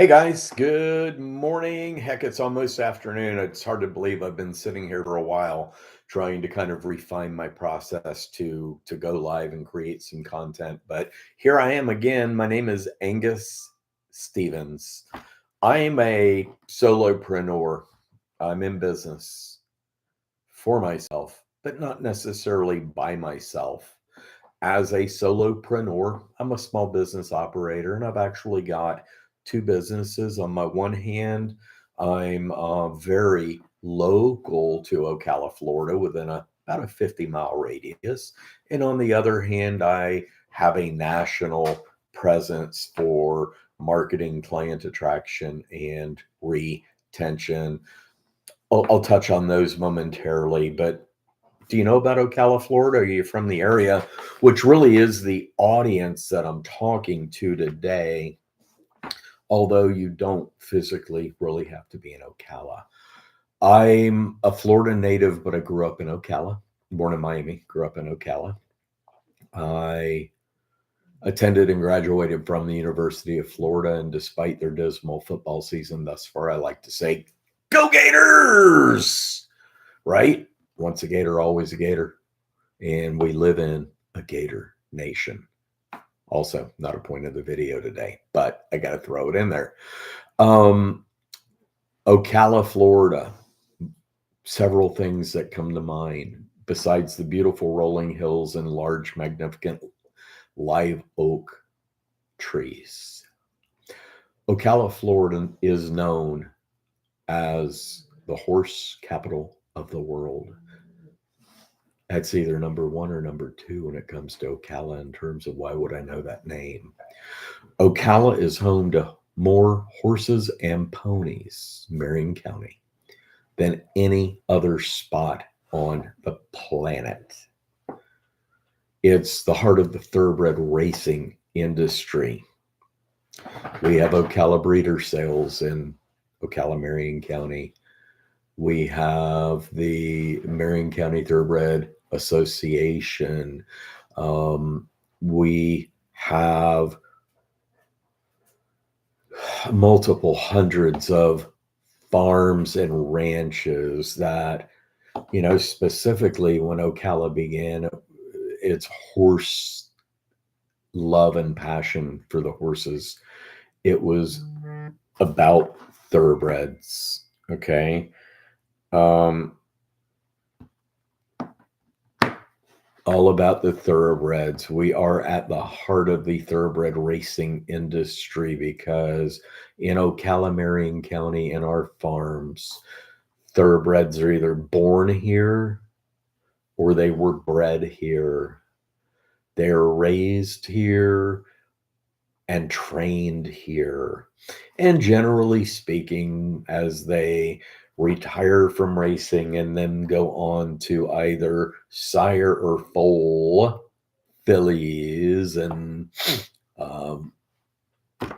Hey guys, good morning. Heck, it's almost afternoon. It's hard to believe I've been sitting here for a while trying to kind of refine my process to go live and create some content. But here I am again. My name is Angus Stevens. I am a solopreneur. I'm in business for myself, but not necessarily by myself. As a solopreneur, I'm a small business operator, and I've actually got two businesses. On my one hand, I'm very local to Ocala, Florida, within about a 50-mile radius. And on the other hand, I have a national presence for marketing, client attraction, and retention. I'll touch on those momentarily, but do you know about Ocala, Florida? Are you from the area? Which really is the audience that I'm talking to today, although you don't physically really have to be in Ocala. I'm a Florida native, but I grew up in Ocala, born in Miami, grew up in Ocala. I attended and graduated from the University of Florida, and despite their dismal football season thus far, I like to say, "Go Gators!" Right? Once a Gator, always a Gator. And we live in a Gator nation. Also, not a point of the video today, but I got to throw it in there. Ocala, Florida. Several things that come to mind besides the beautiful rolling hills and large, magnificent live oak trees. Ocala, Florida is known as the horse capital of the world. That's either number one or number two when it comes to Ocala in terms of why would I know that name. Ocala is home to more horses and ponies, Marion County, than any other spot on the planet. It's the heart of the thoroughbred racing industry. We have Ocala breeder sales in Ocala, Marion County. We have the Marion County Thoroughbred Association. We have multiple hundreds of farms and ranches that, specifically when Ocala began its horse love and passion for the horses, it was about thoroughbreds. Okay. All about the thoroughbreds. We are at the heart of the thoroughbred racing industry because in Ocala, Marion County, in our farms, thoroughbreds are either born here or they were bred here. They're raised here and trained here. And generally speaking, as they retire from racing and then go on to either sire or foal fillies and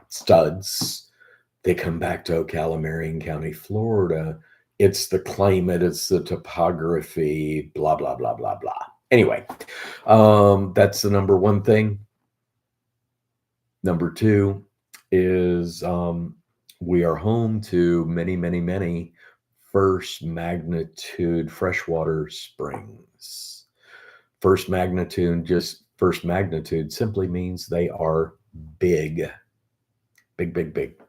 studs, they come back to Ocala, Marion County, Florida. It's the climate, it's the topography, blah, blah, blah, blah, blah. Anyway, that's the number one thing. Number two is we are home to many, many, many first magnitude freshwater springs. First magnitude simply means they are big, big, big, big.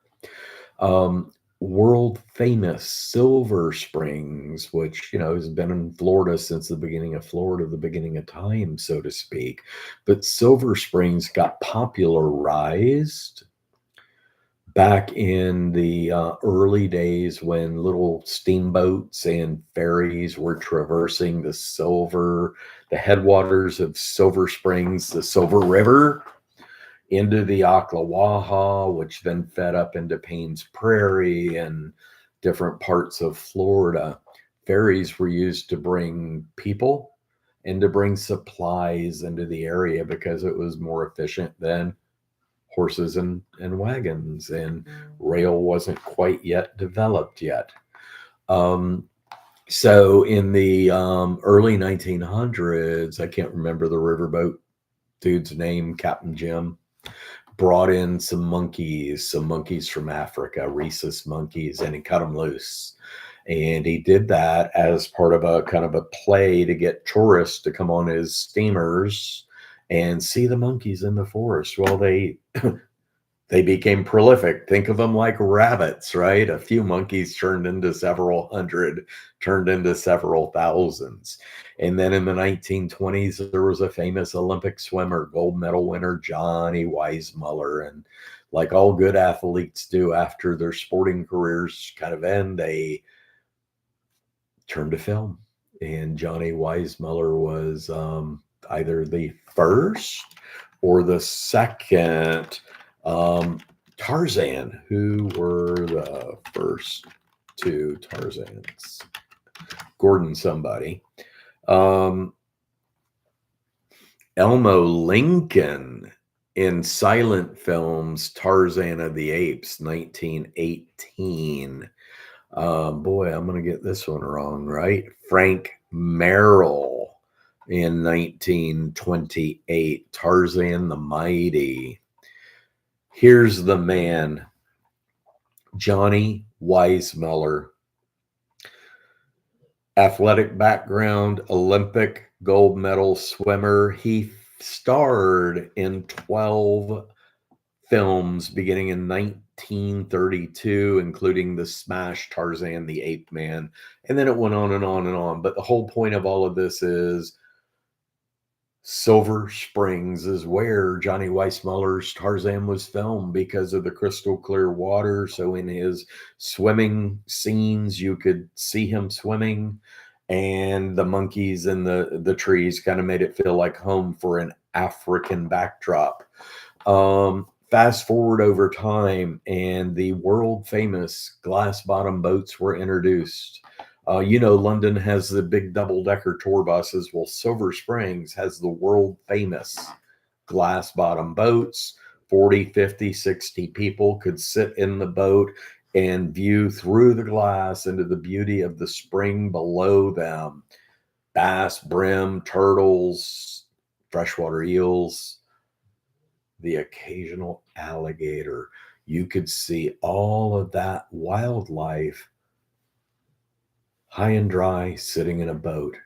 World famous Silver Springs, which, has been in Florida since the beginning of Florida, the beginning of time, so to speak. But Silver Springs got popularized back in the early days when little steamboats and ferries were traversing the headwaters of Silver Springs, the Silver River, into the Ocklawaha, which then fed up into Payne's Prairie and different parts of Florida. Ferries were used to bring people and to bring supplies into the area because it was more efficient than horses and wagons, and rail wasn't quite yet developed yet. So in the early 1900s, I can't remember the riverboat dude's name, Captain Jim, brought in some monkeys from Africa, rhesus monkeys, and he cut them loose. And he did that as part of a kind of a play to get tourists to come on his steamers and see the monkeys in the forest. Well, they became prolific. Think of them like rabbits, right? A few monkeys turned into several hundred, turned into several thousands. And then in the 1920s, there was a famous Olympic swimmer, gold medal winner, Johnny Weissmuller. And like all good athletes do after their sporting careers kind of end, they turn to film. And Johnny Weissmuller was either the first or the second Tarzan. Who were the first two Tarzans? Gordon somebody. Elmo Lincoln in silent films, Tarzan of the Apes, 1918. Boy, I'm going to get this one wrong, right? Frank Merrill in 1928, Tarzan the Mighty. Here's the man, Johnny Weissmuller. Athletic background, Olympic gold medal swimmer. He starred in 12 films beginning in 1932, including the smash Tarzan the Ape Man. And then it went on and on and on. But the whole point of all of this is Silver Springs is where Johnny Weissmuller's Tarzan was filmed because of the crystal clear water. So in his swimming scenes, you could see him swimming, and the monkeys and the trees kind of made it feel like home for an African backdrop. Fast forward over time, and the world famous glass bottom boats were introduced. London has the big double-decker tour buses. Well, Silver Springs has the world famous glass bottom boats. 40, 50, 60 people could sit in the boat and view through the glass into the beauty of the spring below them. Bass, brim, turtles, freshwater eels, the occasional alligator. You could see all of that wildlife high and dry, sitting in a boat.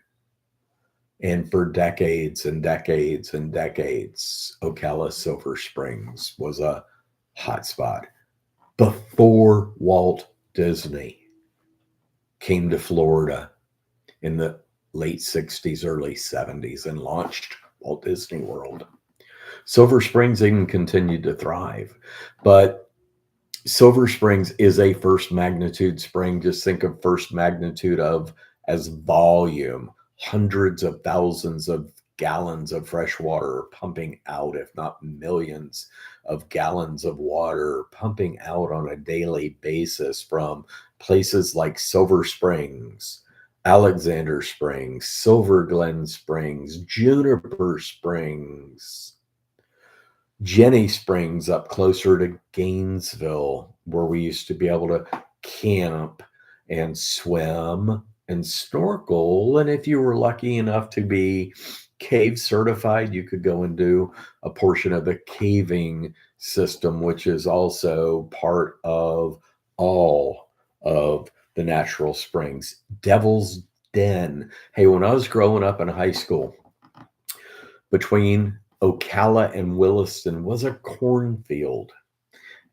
And for decades and decades and decades, Ocala Silver Springs was a hotspot before Walt Disney came to Florida in the late 60s, early 70s and launched Walt Disney World. Silver Springs even continued to thrive, but Silver Springs is a first magnitude spring. Just think of first magnitude of as volume, hundreds of thousands of gallons of fresh water pumping out, if not millions of gallons of water pumping out on a daily basis from places like Silver Springs, Alexander Springs, Silver Glen Springs, Juniper Springs, Jenny Springs up closer to Gainesville, where we used to be able to camp and swim and snorkel. And if you were lucky enough to be cave certified, you could go and do a portion of the caving system, which is also part of all of the natural springs. Devil's Den. Hey, when I was growing up in high school, between Ocala and Williston was a cornfield.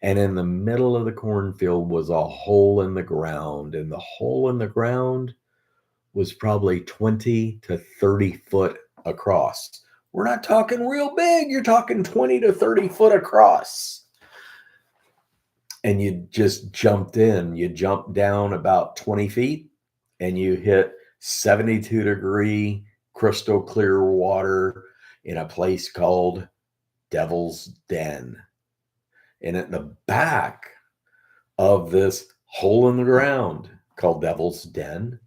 And in the middle of the cornfield was a hole in the ground. And the hole in the ground was probably 20 to 30 foot across. We're not talking real big. You're talking 20 to 30 foot across. And you just jumped in. You jumped down about 20 feet and you hit 72-degree crystal clear water in a place called Devil's Den. And at the back of this hole in the ground called Devil's Den,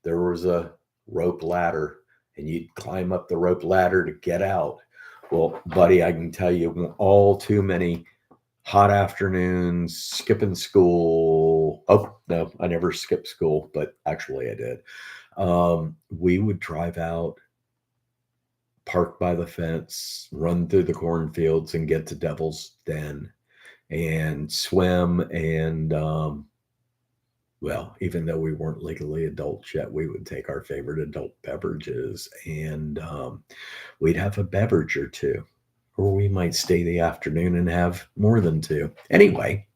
there was a rope ladder, and you'd climb up the rope ladder to get out. Well, buddy, I can tell you all too many hot afternoons, skipping school. Oh, no, I never skipped school, but actually I did. We would drive out park by the fence, run through the cornfields, and get to Devil's Den and swim. And well, even though we weren't legally adults yet, we would take our favorite adult beverages, and we'd have a beverage or two, or we might stay the afternoon and have more than two. Anyway,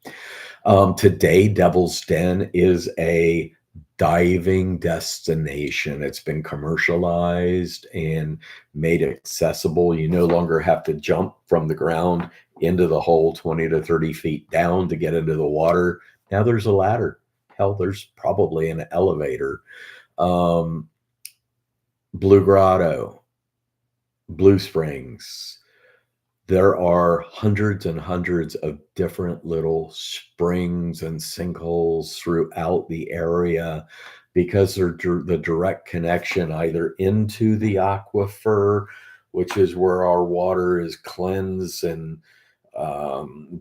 today, Devil's Den is a diving destination. It's been commercialized and made accessible. You no longer have to jump from the ground into the hole 20 to 30 feet down to get into the water. Now there's a ladder. Hell, there's probably an elevator. Blue Grotto, Blue Springs. There are hundreds and hundreds of different little springs and sinkholes throughout the area because they're the direct connection either into the aquifer, which is where our water is cleansed and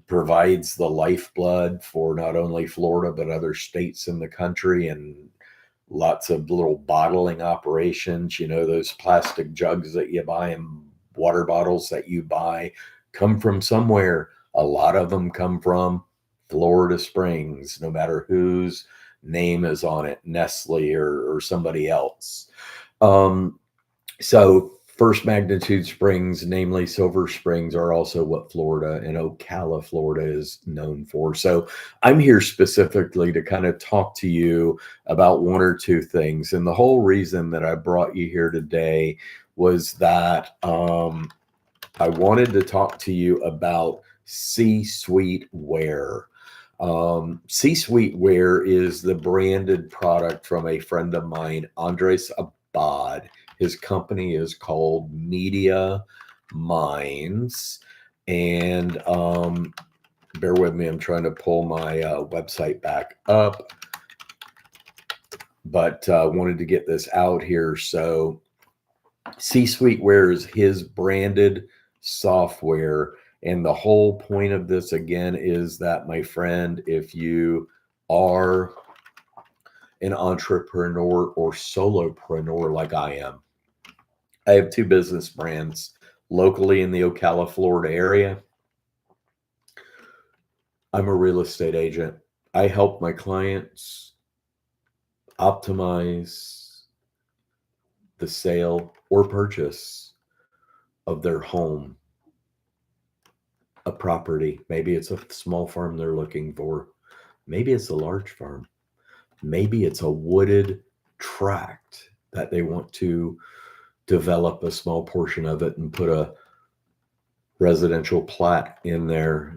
provides the lifeblood for not only Florida, but other states in the country, and lots of little bottling operations. You know, those plastic jugs that you buy and water bottles that you buy come from somewhere. A lot of them come from Florida Springs, no matter whose name is on it, Nestle or somebody else. So first magnitude springs, namely Silver Springs, are also what Florida and Ocala, Florida is known for. So I'm here specifically to kind of talk to you about one or two things. And the whole reason that I brought you here today was that I wanted to talk to you about C-SuiteWare. C-SuiteWare is the branded product from a friend of mine, Andres Abad. His company is called Media Minds. And bear with me, I'm trying to pull my website back up. But wanted to get this out here. So C-SuiteWare is his branded software. And the whole point of this, again, is that, my friend, if you are an entrepreneur or solopreneur like I am, I have two business brands locally in the Ocala, Florida area. I'm a real estate agent. I help my clients optimize the sale or purchase of their home, a property. Maybe it's a small farm they're looking for. Maybe it's a large farm. Maybe it's a wooded tract that they want to develop a small portion of it and put a residential plat in there,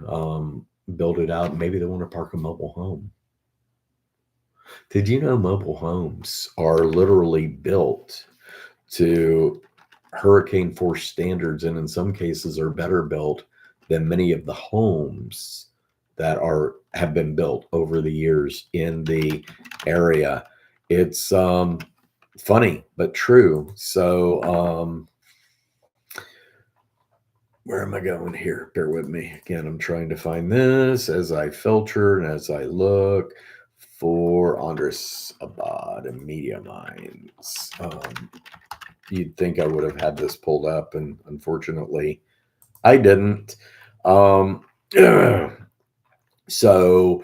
build it out. Maybe they want to park a mobile home. Did you know mobile homes are literally built to hurricane force standards, and in some cases are better built than many of the homes that have been built over the years in the area? It's funny but true. So where am I going here? Bear with me. Again, I'm trying to find this as I filter and as I look for Andres Abad and Media Minds. You'd think I would have had this pulled up, and unfortunately I didn't. So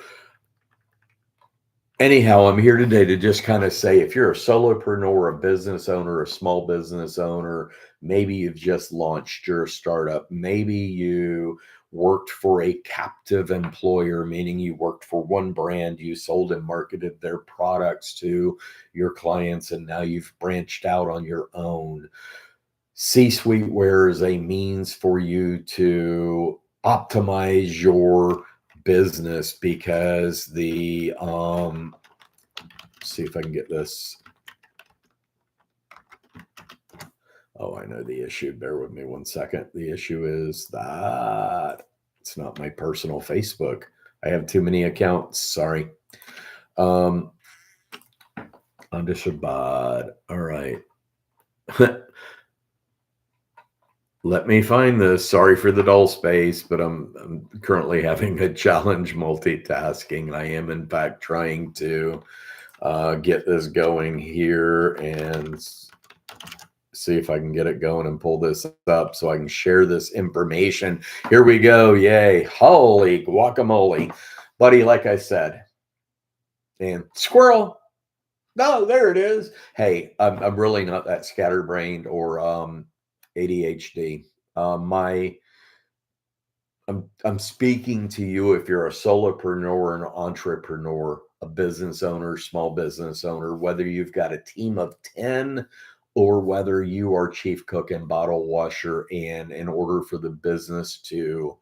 anyhow, I'm here today to just kind of say, if you're a solopreneur, a business owner, a small business owner, maybe you've just launched your startup, maybe you worked for a captive employer, meaning you worked for one brand, you sold and marketed their products to your clients, and now you've branched out on your own. C-SuiteWare is a means for you to optimize your business, because the see if I can get this. Oh, I know the issue. Bear with me one second. The issue is that it's not my personal Facebook. I have too many accounts. Sorry. On to Shabbat. All right. Let me find this. Sorry for the dull space, but I'm currently having a challenge multitasking. I am, in fact, trying to get this going here. And see if I can get it going and pull this up so I can share this information. Here we go. Yay. Holy guacamole. Buddy, like I said, and squirrel. No, there it is. Hey, I'm really not that scatterbrained or ADHD. My I'm speaking to you if you're a solopreneur, an entrepreneur, a business owner, small business owner, whether you've got a team of 10 or whether you are chief cook and bottle washer, and in order for the business to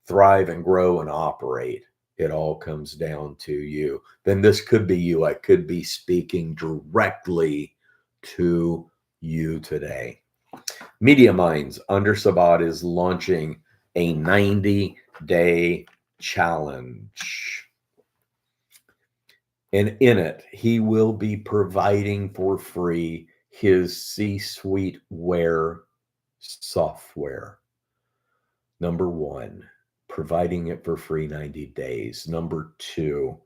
thrive and grow and operate, it all comes down to you. Then this could be you. I could be speaking directly to you today. Media Minds under Sabat is launching a 90-day challenge. And in it, he will be providing for free his C-SuiteWare software. Number one, providing it for free 90 days. Number two,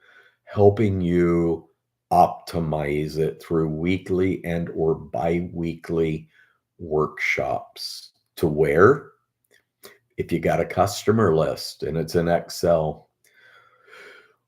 helping you optimize it through weekly and or bi-weekly workshops. To where, if you got a customer list and it's in Excel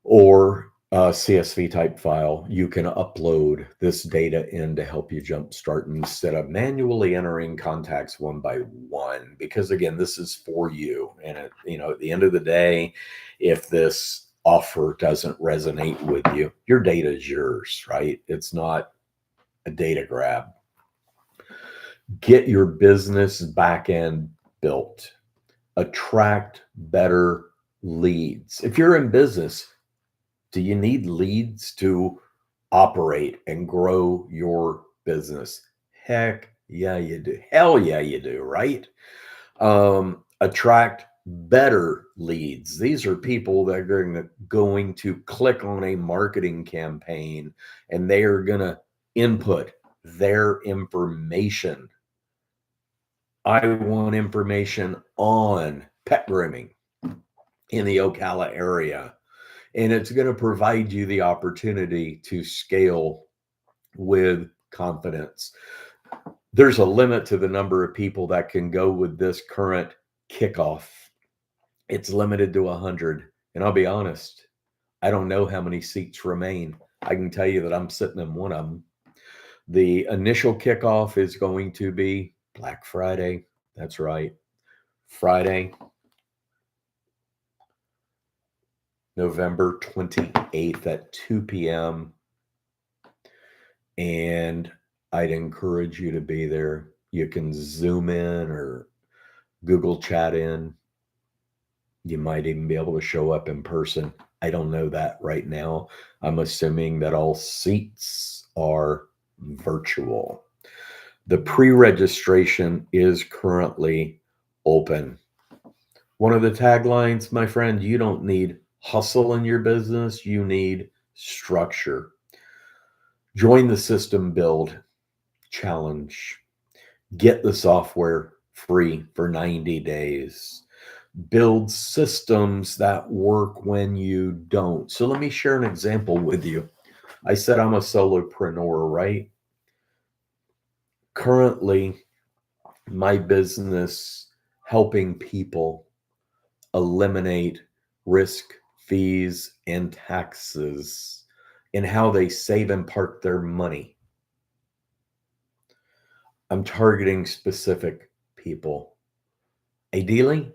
or a CSV type file, you can upload this data in to help you jumpstart instead of manually entering contacts one by one. Because again, this is for you. And at the end of the day, if this offer doesn't resonate with you, your data is yours, right? It's not a data grab. Get your business back end built. Attract better leads. If you're in business, do you need leads to operate and grow your business? Heck yeah, you do. Hell yeah, you do, right? Attract better leads. These are people that are going to click on a marketing campaign and they are going to input their information. I want information on pet grooming in the Ocala area. And it's going to provide you the opportunity to scale with confidence. There's a limit to the number of people that can go with this current kickoff. It's limited to 100. And I'll be honest, I don't know how many seats remain. I can tell you that I'm sitting in one of them. The initial kickoff is going to be Black Friday. That's right. Friday, November 28th at 2 p.m. And I'd encourage you to be there. You can Zoom in or Google Chat in. You might even be able to show up in person. I don't know that right now. I'm assuming that all seats are virtual. The pre-registration is currently open. One of the taglines, my friend, you don't need hustle in your business. You need structure. Join the system build challenge. Get the software free for 90 days. Build systems that work when you don't. So let me share an example with you. I said I'm a solopreneur, right? Currently, my business helping people eliminate risk, fees, and taxes in how they save and park their money. I'm targeting specific people, ideally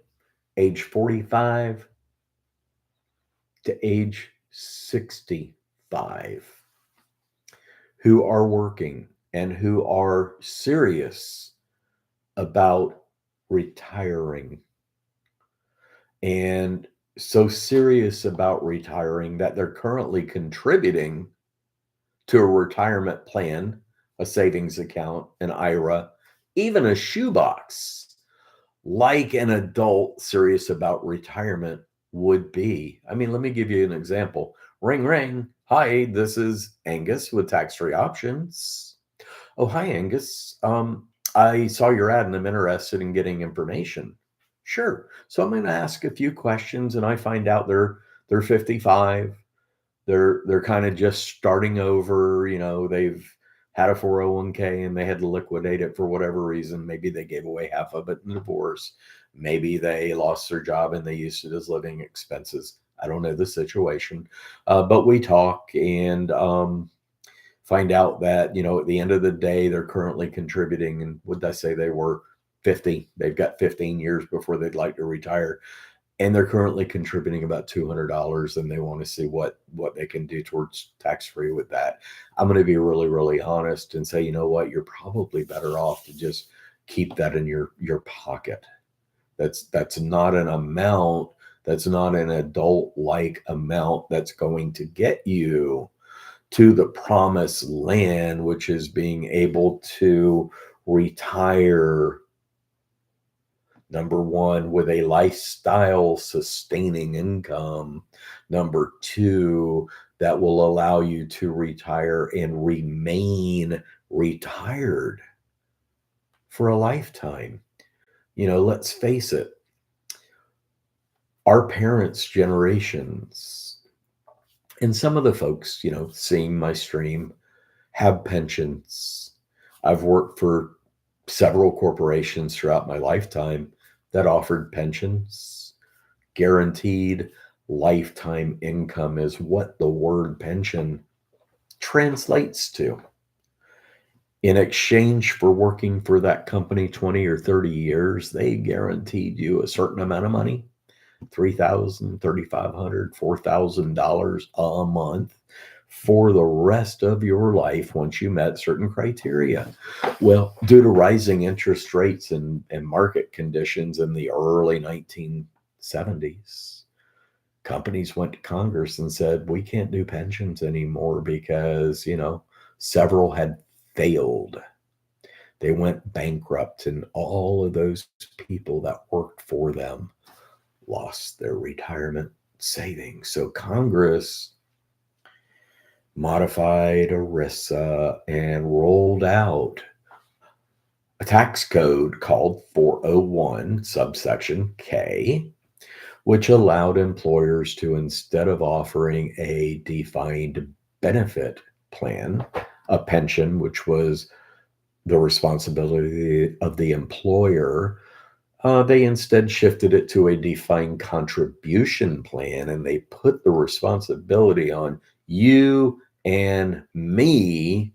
age 45 to age 65, who are working and who are serious about retiring. And so serious about retiring that they're currently contributing to a retirement plan, a savings account, an IRA, even a shoebox, like an adult serious about retirement would be. I mean, let me give you an example. Ring, ring. Hi, this is Angus with Tax Free Options. Oh, hi, Angus. I saw your ad and I'm interested in getting information. Sure. So I'm going to ask a few questions and I find out they're 55. They're kind of just starting over, they've had a 401k and they had to liquidate it for whatever reason. Maybe they gave away half of it in divorce. Maybe they lost their job and they used it as living expenses. I don't know the situation, but we talk and find out that, at the end of the day, they're currently contributing. And would I say they were 50? They've got 15 years before they'd like to retire. And they're currently contributing about $200, and they want to see what they can do towards tax-free with that. I'm going to be really, really honest and say, you know what, you're probably better off to just keep that in your pocket. That's not an amount. That's not an adult-like amount that's going to get you to the promised land, which is being able to retire, number one, with a lifestyle sustaining income. Number two, that will allow you to retire and remain retired for a lifetime. Let's face it, our parents' generations, and some of the folks, seeing my stream, have pensions. I've worked for several corporations throughout my lifetime that offered pensions. Guaranteed lifetime income is what the word pension translates to. In exchange for working for that company 20 or 30 years, they guaranteed you a certain amount of money, $3,000, $3,500, $4,000 a month for the rest of your life once you met certain criteria. Well, due to rising interest rates and market conditions in the early 1970s, companies went to Congress and said, we can't do pensions anymore because, several had failed. They went bankrupt, and all of those people that worked for them lost their retirement savings. So Congress modified ERISA and rolled out a tax code called 401 subsection K, which allowed employers to, instead of offering a defined benefit plan, a pension, which was the responsibility of the employer, they instead shifted it to a defined contribution plan, and they put the responsibility on you and me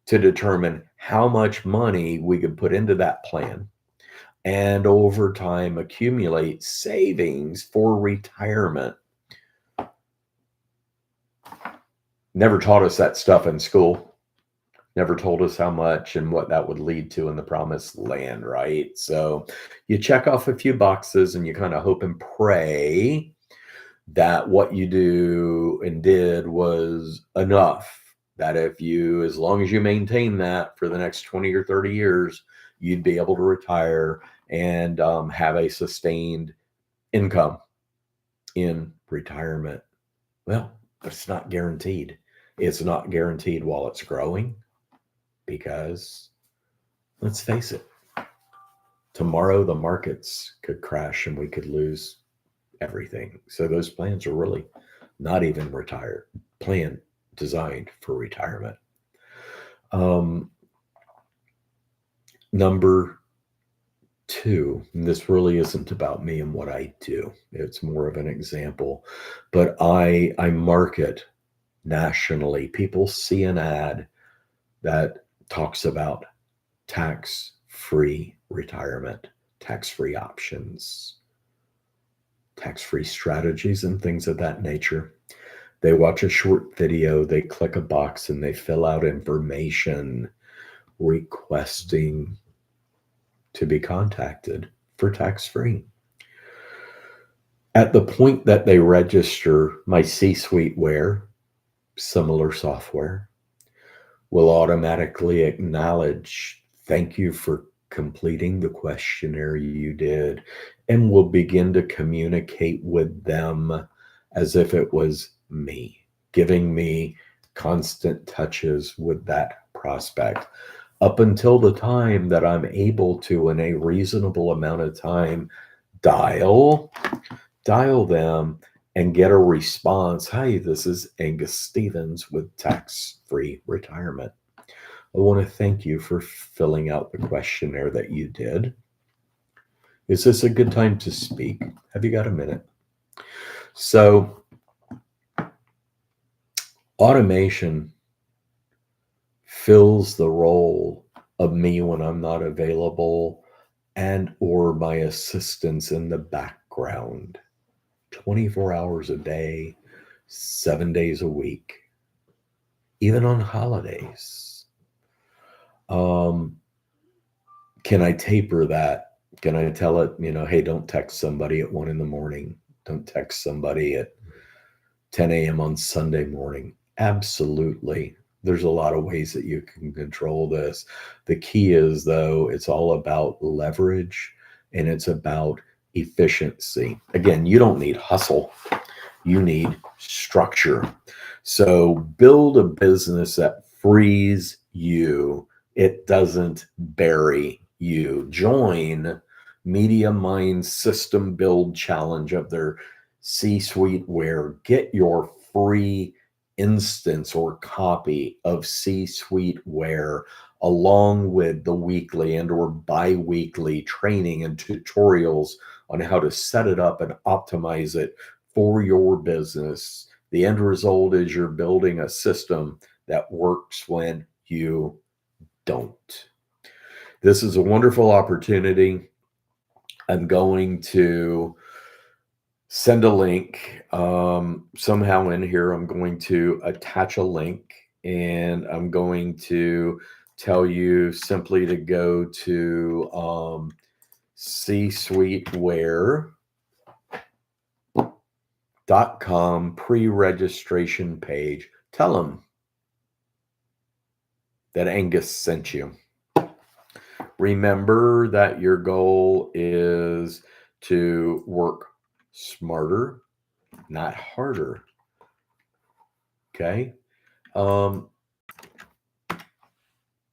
to determine how much money we could put into that plan and over time accumulate savings for retirement. Never taught us that stuff in school. Never told us how much and what that would lead to in the promised land, right? So you check off a few boxes and you kind of hope and pray that what you do and did was enough. That if you, as long as you maintain that for the next 20 or 30 years, you'd be able to retire and have a sustained income in retirement. Well, but it's not guaranteed. It's not guaranteed while it's growing because, let's face it, tomorrow the markets could crash and we could lose everything. So those plans are really not even designed for retirement. Number two, and this really isn't about me and what I do. It's more of an example, but I market nationally. People see an ad that talks about tax-free retirement, tax-free options, tax-free strategies, and things of that nature. They watch a short video, they click a box, and they fill out information requesting to be contacted for tax-free. At the point that they register, my C-SuiteWare, similar software, will automatically acknowledge, thank you for completing the questionnaire you did, and will begin to communicate with them as if it was me, giving me constant touches with that prospect up until the time that I'm able to, in a reasonable amount of time, dial them and get a response. Hi, this is Angus Stevens with Tax-Free Retirement. I want to thank you for filling out the questionnaire that you did. Is this a good time to speak? Have you got a minute? So, automation fills the role of me when I'm not available and or my assistants in the background 24 hours a day, 7 days a week, even on holidays. Can I taper that? Can I tell it, hey, don't text somebody at 1 a.m. Don't text somebody at 10 a.m. on Sunday morning. Absolutely. There's a lot of ways that you can control this. The key is, though, it's all about leverage and it's about efficiency. Again, you don't need hustle, you need structure. So build a business that frees you, it doesn't bury you. Join Media Mind's System Build Challenge of their C-SuiteWare. Get your free instance or copy of C-SuiteWare along with the weekly and or bi-weekly training and tutorials on how to set it up and optimize it for your business. The end result is you're building a system that works when you don't. This is a wonderful opportunity. I'm going to send a link somehow in here. I'm going to attach a link and I'm going to tell you simply to go to C-SuiteWare.com pre-registration page. Tell them that Angus sent you. Remember that your goal is to work smarter, not harder. Okay.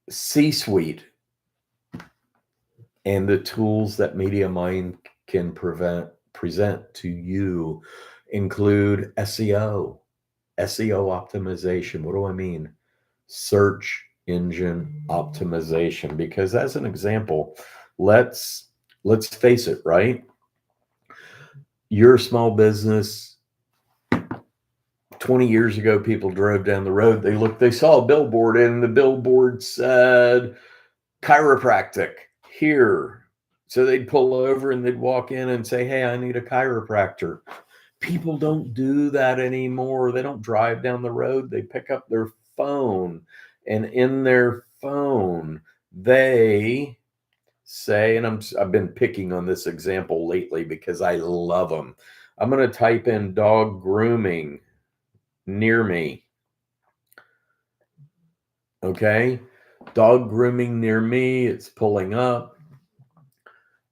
C-Suite and the tools that Media Mind can present to you include SEO optimization. What do I mean? Search engine optimization. Because as an example, let's face it, right? You're a small business. 20 years ago, people drove down the road. They saw a billboard and the billboard said chiropractic here. So they'd pull over and they'd walk in and say, hey, I need a chiropractor. People don't do that anymore. They don't drive down the road. They pick up their phone, and in their phone, they say, and I've been picking on this example lately because I love them. I'm going to type in dog grooming near me. Okay. Dog grooming near me. It's pulling up.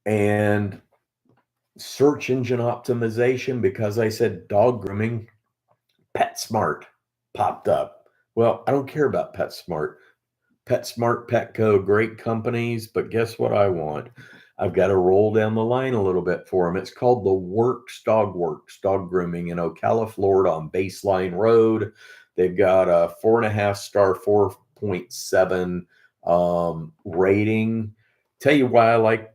And search engine optimization, because I said dog grooming, PetSmart popped up. Well, I don't care about PetSmart. PetSmart, Petco, great companies, but guess what I want? I've got to roll down the line a little bit for them. It's called the Works Dog Grooming in Ocala, Florida on Baseline Road. They've got a 4.5 star, 4.7 rating. Tell you why I like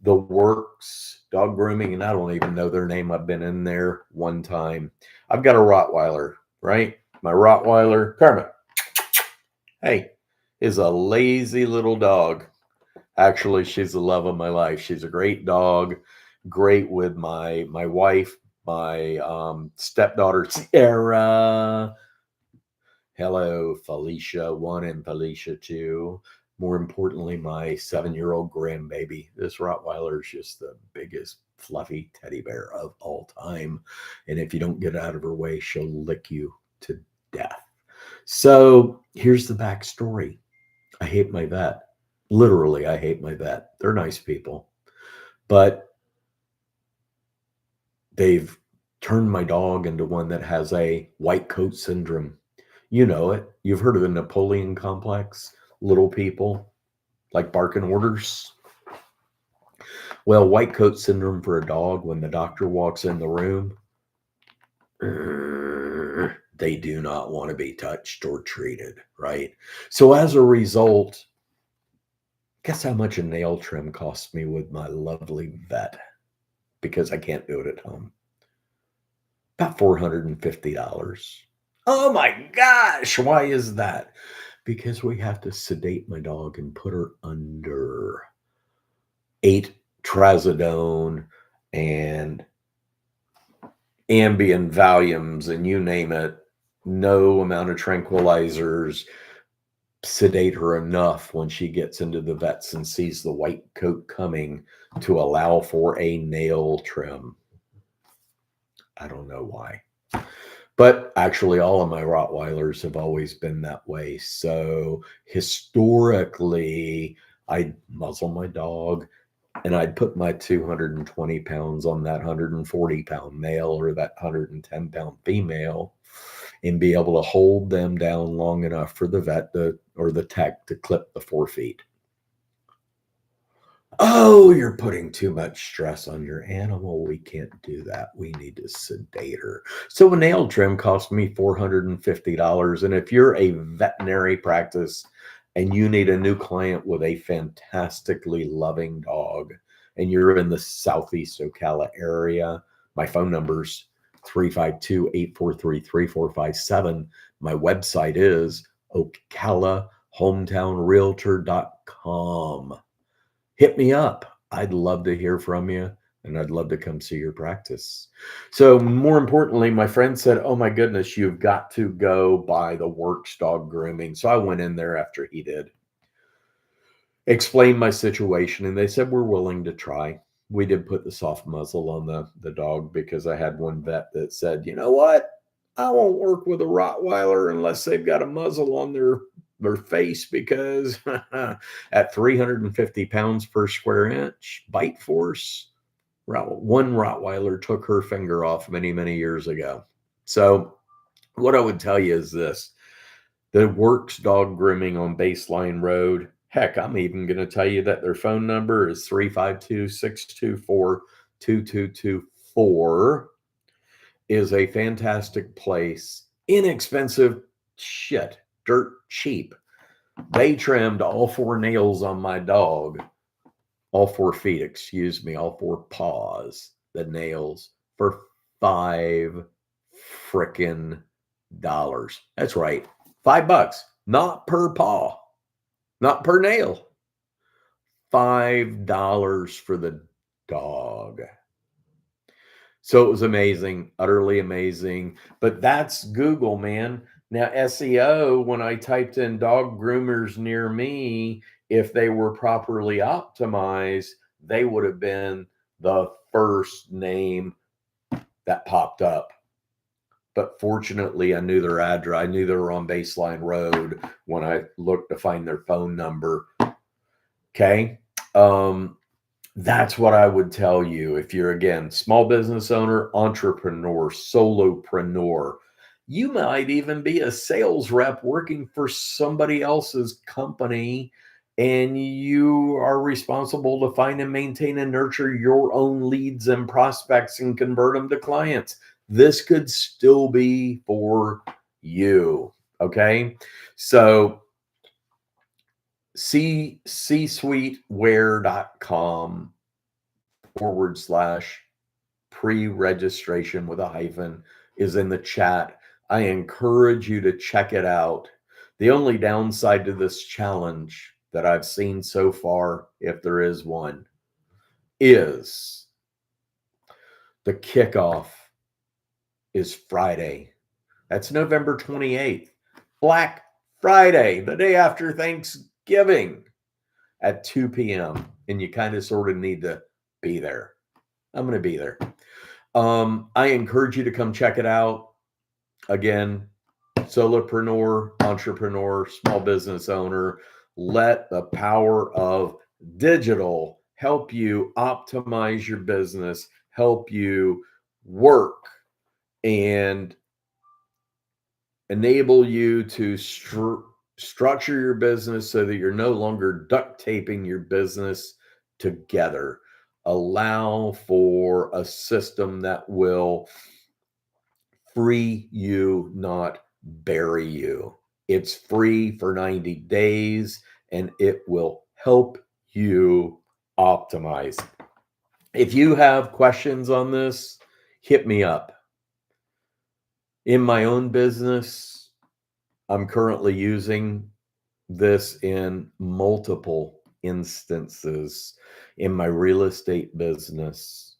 the Works Dog Grooming, and I don't even know their name. I've been in there one time. I've got a Rottweiler, right? My Rottweiler, Kermit, hey, is a lazy little dog. Actually, she's the love of my life. She's a great dog, great with my wife, my stepdaughter, Sarah. Hello, Felicia 1 and Felicia 2. More importantly, my 7-year-old grandbaby. This Rottweiler is just the biggest fluffy teddy bear of all time. And if you don't get out of her way, she'll lick you to death. So here's the backstory. I hate my vet. Literally, I hate my vet. They're nice people. But they've turned my dog into one that has a white coat syndrome. You know it. You've heard of the Napoleon complex. Little people like barking orders. Well, white coat syndrome for a dog, when the doctor walks in the room, They do not want to be touched or treated, right? So as a result, guess how much a nail trim costs me with my lovely vet because I can't do it at home? About $450. Oh my gosh, why is that? Because we have to sedate my dog and put her under 8 trazodone and Ambien, Valiums, and you name it. No amount of tranquilizers sedate her enough when she gets into the vets and sees the white coat coming to allow for a nail trim. I don't know why. But actually, all of my Rottweilers have always been that way. So historically, I'd muzzle my dog and I'd put my 220 pounds on that 140-pound male or that 110-pound female and be able to hold them down long enough for the vet or the tech to clip the forefeet. Oh, you're putting too much stress on your animal. We can't do that. We need to sedate her. So a nail trim cost me $450. And if you're a veterinary practice and you need a new client with a fantastically loving dog, and you're in the Southeast Ocala area, my phone number's 352-843-3457. My website is ocalahometownrealtor.com. Hit me up. I'd love to hear from you, and I'd love to come see your practice. So more importantly, my friend said, oh my goodness, you've got to go buy the Works dog grooming. So I went in there after he did, explained my situation, and they said, we're willing to try. We did put the soft muzzle on the dog because I had one vet that said, you know what? I won't work with a Rottweiler unless they've got a muzzle on their face because at 350 pounds per square inch bite force, one Rottweiler took her finger off many, many years ago. So what I would tell you is this: the Works Dog Grooming on Baseline Road. Heck, I'm even going to tell you that their phone number is 352-624-2224. Is a fantastic place. Inexpensive shit. Dirt cheap. They trimmed all 4 nails on my dog. All 4 feet, excuse me. All 4 paws. The nails for $5 frickin' dollars. That's right. $5. Not per paw. Not per nail. $5 for the dog. So it was amazing, utterly amazing. But that's Google, man. Now, SEO, when I typed in dog groomers near me, if they were properly optimized, they would have been the first name that popped up. But fortunately, I knew their address. I knew they were on Baseline Road when I looked to find their phone number. Okay. That's what I would tell you if you're, again, small business owner, entrepreneur, solopreneur. You might even be a sales rep working for somebody else's company, and you are responsible to find and maintain and nurture your own leads and prospects and convert them to clients. This could still be for you. Okay. So C-SuiteWare.com /pre-registration with a hyphen is in the chat. I encourage you to check it out. The only downside to this challenge that I've seen so far, if there is one, is the kickoff is Friday. That's November 28th. Black Friday, the day after Thanksgiving at 2 p.m. And you kind of sort of need to be there. I'm going to be there. I encourage you to come check it out. Again, solopreneur, entrepreneur, small business owner. Let the power of digital help you optimize your business, help you work, and enable you to structure your business so that you're no longer duct taping your business together. Allow for a system that will free you, not bury you. It's free for 90 days and it will help you optimize. If you have questions on this, hit me up. In my own business, I'm currently using this in multiple instances in my real estate business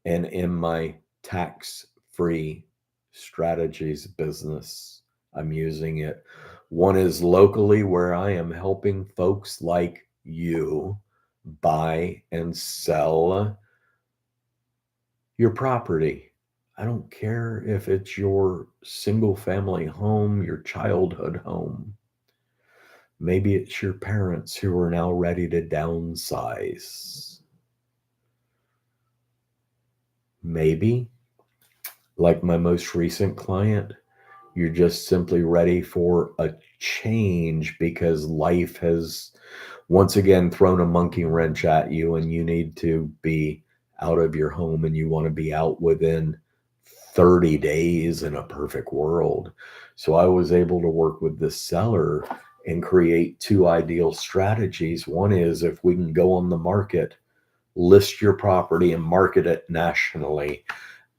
and in my tax-free strategies business. I'm using it. One is locally, where I am helping folks like you buy and sell your property. I don't care if it's your single family home, your childhood home. Maybe it's your parents who are now ready to downsize. Maybe, like my most recent client, you're just simply ready for a change because life has once again thrown a monkey wrench at you and you need to be out of your home and you want to be out within 30 days in a perfect world. So I was able to work with the seller and create two ideal strategies. One is, if we can go on the market, list your property and market it nationally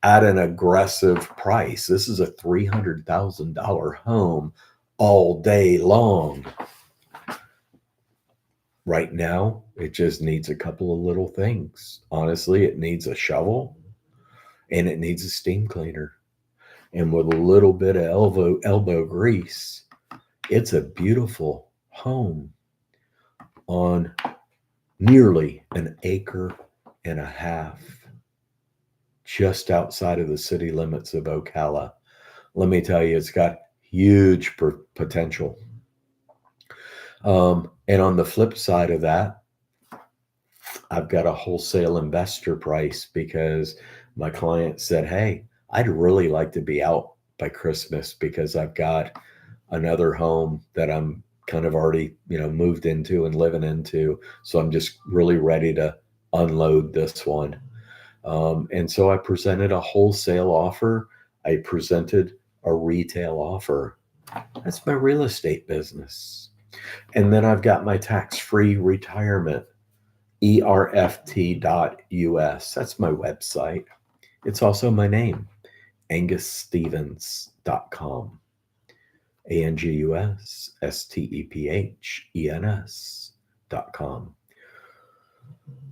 at an aggressive price. This is a $300,000 home all day long. Right now, it just needs a couple of little things. Honestly, it needs a shovel and it needs a steam cleaner. And with a little bit of elbow grease, it's a beautiful home on nearly an acre and a half, just outside of the city limits of Ocala. Let me tell you, it's got huge potential. And on the flip side of that, I've got a wholesale investor price because my client said, hey, I'd really like to be out by Christmas because I've got another home that I'm kind of already, moved into and living into. So I'm just really ready to unload this one. And so I presented a wholesale offer. I presented a retail offer. That's my real estate business. And then I've got my tax-free retirement, ERFT.us. That's my website. It's also my name, AngusStevens.com. AngusStephenS.com.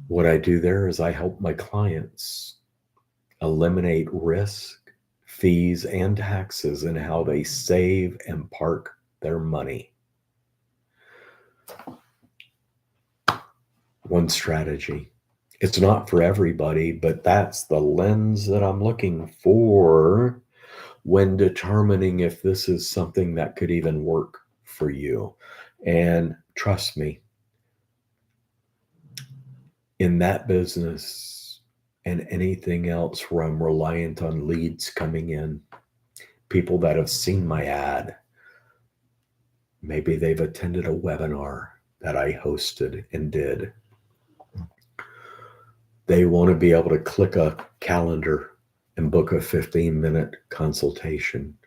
What I do there is I help my clients eliminate risk, fees, and taxes in how they save and park their money. One strategy. It's not for everybody, but that's the lens that I'm looking for when determining if this is something that could even work for you. And trust me, in that business and anything else where I'm reliant on leads coming in, people that have seen my ad, maybe they've attended a webinar that I hosted and did. They want to be able to click a calendar and book a 15-minute consultation.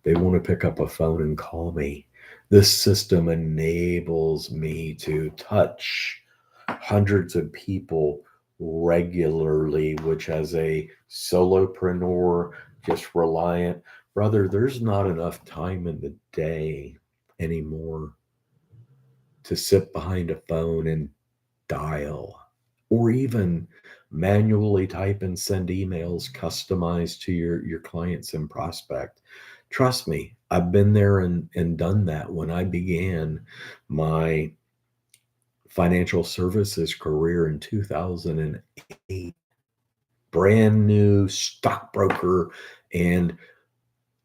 They want to pick up a phone and call me. This system enables me to touch hundreds of people regularly, which as a solopreneur, just reliant, brother, there's not enough time in the day anymore to sit behind a phone and dial or even manually type and send emails customized to your clients and prospect. Trust me, I've been there and done that. When I began my financial services career in 2008, brand new stockbroker and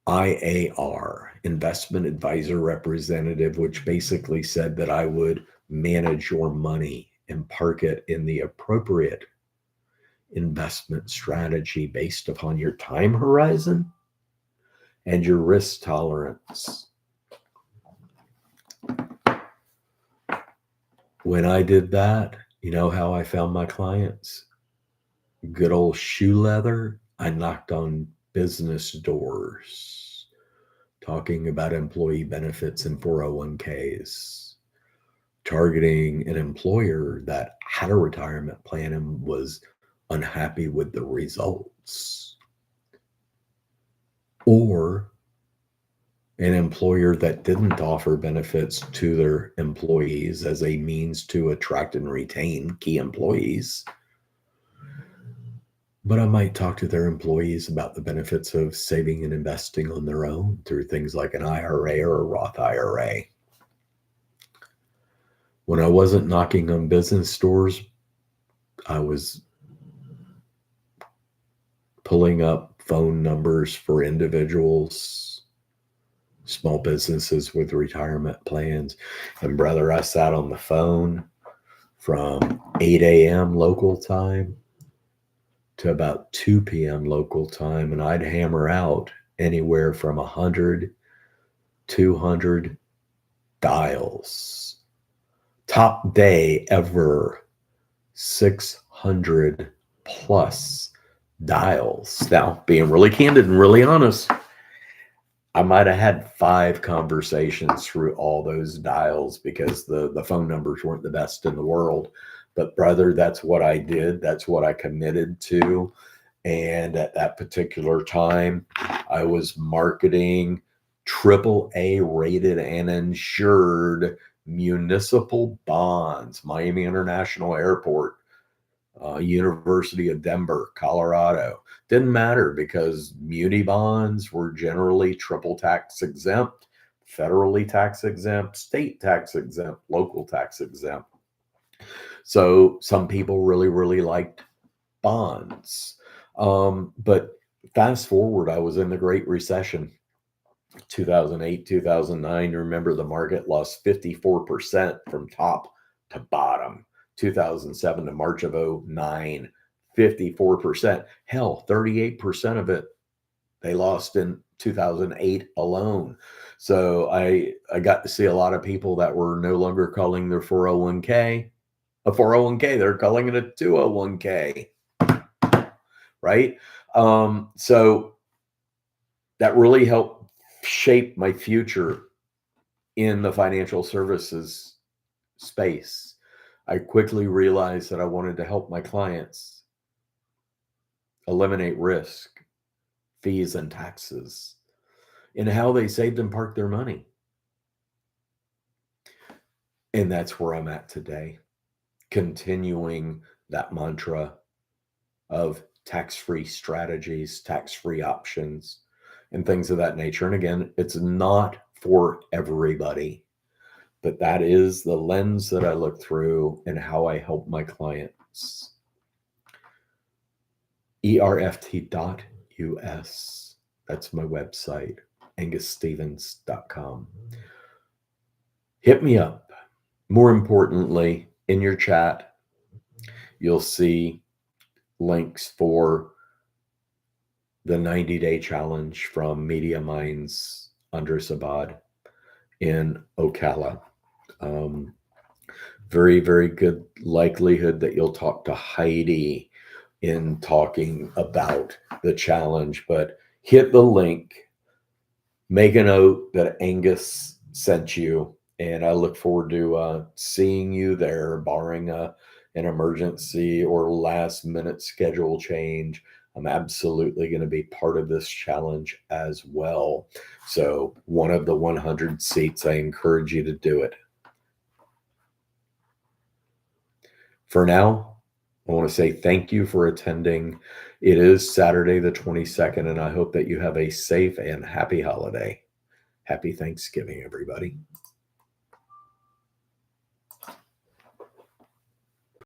IAR, investment advisor representative, which basically said that I would manage your money and park it in the appropriate investment strategy based upon your time horizon and your risk tolerance. When I did that, you know how I found my clients? Good old shoe leather. I knocked on business doors, talking about employee benefits and 401ks, targeting an employer that had a retirement plan and was unhappy with the results, or an employer that didn't offer benefits to their employees as a means to attract and retain key employees. But I might talk to their employees about the benefits of saving and investing on their own through things like an IRA or a Roth IRA. When I wasn't knocking on business doors, I was pulling up phone numbers for individuals, small businesses with retirement plans. And brother, I sat on the phone from 8 a.m. local time to about 2 p.m. local time, and I'd hammer out anywhere from 100, 200 dials. Top day ever, 600 plus dials. Now, being really candid and really honest, I might have had 5 conversations through all those dials because the phone numbers weren't the best in the world. But brother, that's what I did. That's what I committed to. And at that particular time, I was marketing AAA rated and insured municipal bonds, Miami International Airport, University of Denver, Colorado. Didn't matter because muni bonds were generally triple tax exempt, federally tax exempt, state tax exempt, local tax exempt. So some people really, really liked bonds. But fast forward, I was in the Great Recession, 2008, 2009. Remember, the market lost 54% from top to bottom. 2007 to March of 09, 54%. Hell, 38% of it they lost in 2008 alone. So I got to see a lot of people that were no longer calling their 401k a 401k. They're calling it a 201k, right? So that really helped shape my future in the financial services space. I quickly realized that I wanted to help my clients eliminate risk, fees, and taxes in how they saved and parked their money. And that's where I'm at today, continuing that mantra of tax-free strategies, tax-free options, and things of that nature. And again, it's not for everybody, but that is the lens that I look through and how I help my clients. ERFT.us. That's my website, angusstevens.com. Hit me up. More importantly, in your chat, you'll see links for the 90-day challenge from Media Minds Andres Abad in Ocala. Very, very good likelihood that you'll talk to Heidi in talking about the challenge, but hit the link, make a note that Angus sent you, and I look forward to seeing you there, barring an emergency or last minute schedule change. I'm absolutely going to be part of this challenge as well. So one of the 100 seats, I encourage you to do it. For now, I want to say thank you for attending. It is Saturday the 22nd, and I hope that you have a safe and happy holiday. Happy Thanksgiving, everybody.